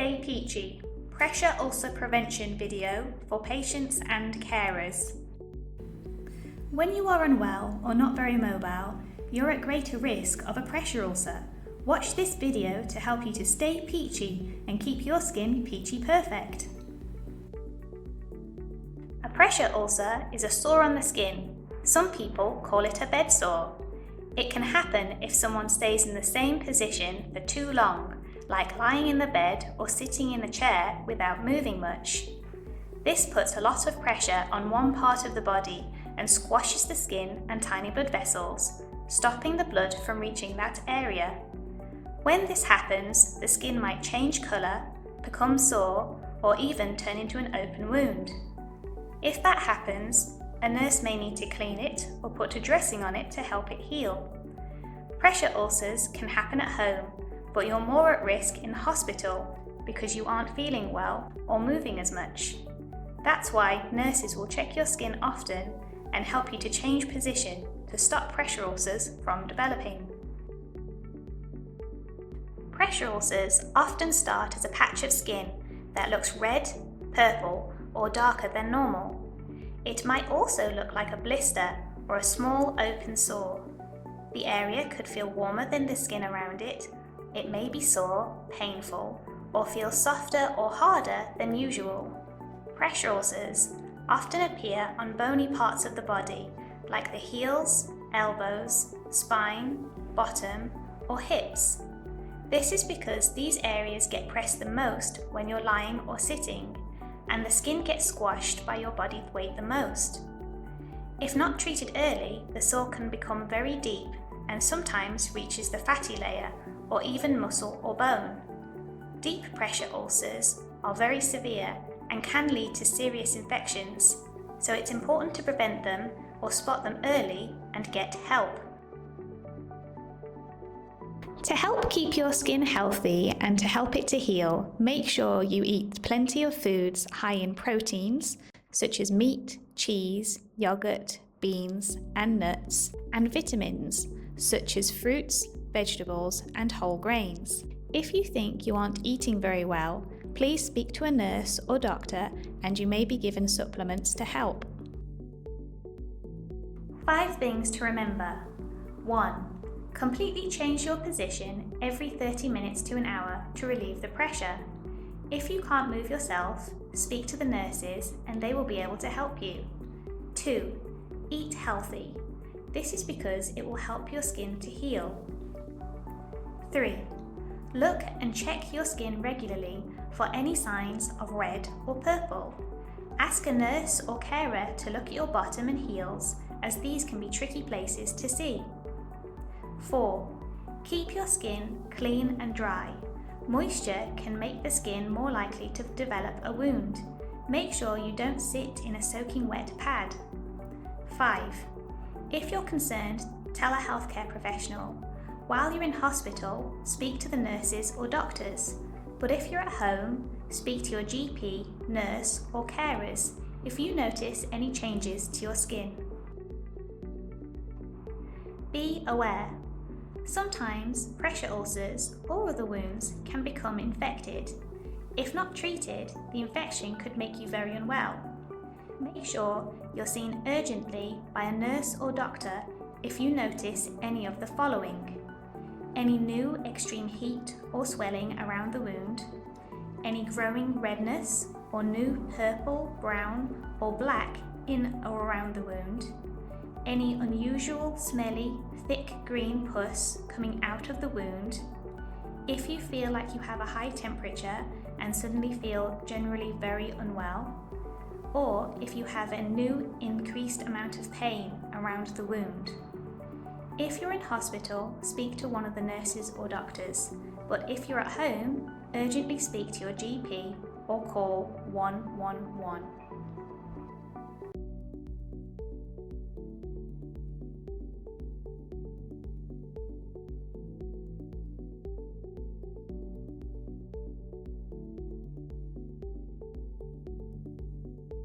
Stay Peachy, pressure ulcer prevention video for patients and carers. When you are unwell or not very mobile, you're at greater risk of a pressure ulcer. Watch this video to help you to stay peachy and keep your skin peachy perfect. A pressure ulcer is a sore on the skin. Some people call it a bed sore. It can happen if someone stays in the same position for too long, like lying in the bed or sitting in a chair without moving much. This puts a lot of pressure on one part of the body and squashes the skin and tiny blood vessels, stopping the blood from reaching that area. When this happens, the skin might change colour, become sore, or even turn into an open wound. If that happens, a nurse may need to clean it or put a dressing on it to help it heal. Pressure ulcers can happen at home, but you're more at risk in hospital because you aren't feeling well or moving as much. That's why nurses will check your skin often and help you to change position to stop pressure ulcers from developing. Pressure ulcers often start as a patch of skin that looks red, purple, or darker than normal. It might also look like a blister or a small open sore. The area could feel warmer than the skin around it. It may be sore, painful, or feel softer or harder than usual. Pressure ulcers often appear on bony parts of the body, like the heels, elbows, spine, bottom, or hips. This is because these areas get pressed the most when you're lying or sitting, and the skin gets squashed by your body weight the most. If not treated early, the sore can become very deep and sometimes reaches the fatty layer or even muscle or bone. Deep pressure ulcers are very severe and can lead to serious infections, so it's important to prevent them or spot them early and get help. To help keep your skin healthy and to help it to heal, make sure you eat plenty of foods high in proteins, such as meat, cheese, yogurt, beans, and nuts, and vitamins, such as fruits, vegetables, and whole grains. If you think you aren't eating very well, please speak to a nurse or doctor, and you may be given supplements to help. 5 things to remember. 1. Completely change your position every 30 minutes to an hour to relieve the pressure. If you can't move yourself, speak to the nurses and they will be able to help you. 2. Eat healthy. This is because it will help your skin to heal. 3. Look and check your skin regularly for any signs of red or purple. Ask a nurse or carer to look at your bottom and heels, as these can be tricky places to see. 4. Keep your skin clean and dry. Moisture can make the skin more likely to develop a wound. Make sure you don't sit in a soaking wet pad. 5. If you're concerned, tell a healthcare professional. While you're in hospital, speak to the nurses or doctors. But if you're at home, speak to your GP, nurse, or carers if you notice any changes to your skin. Be aware. Sometimes pressure ulcers or other wounds can become infected. If not treated, the infection could make you very unwell. Make sure you're seen urgently by a nurse or doctor if you notice any of the following: any new extreme heat or swelling around the wound, any growing redness or new purple, brown, or black in or around the wound, any unusual, smelly, thick green pus coming out of the wound, if you feel like you have a high temperature and suddenly feel generally very unwell, or if you have a new increased amount of pain around the wound. If you're in hospital, speak to one of the nurses or doctors, but if you're at home, urgently speak to your GP or call 111.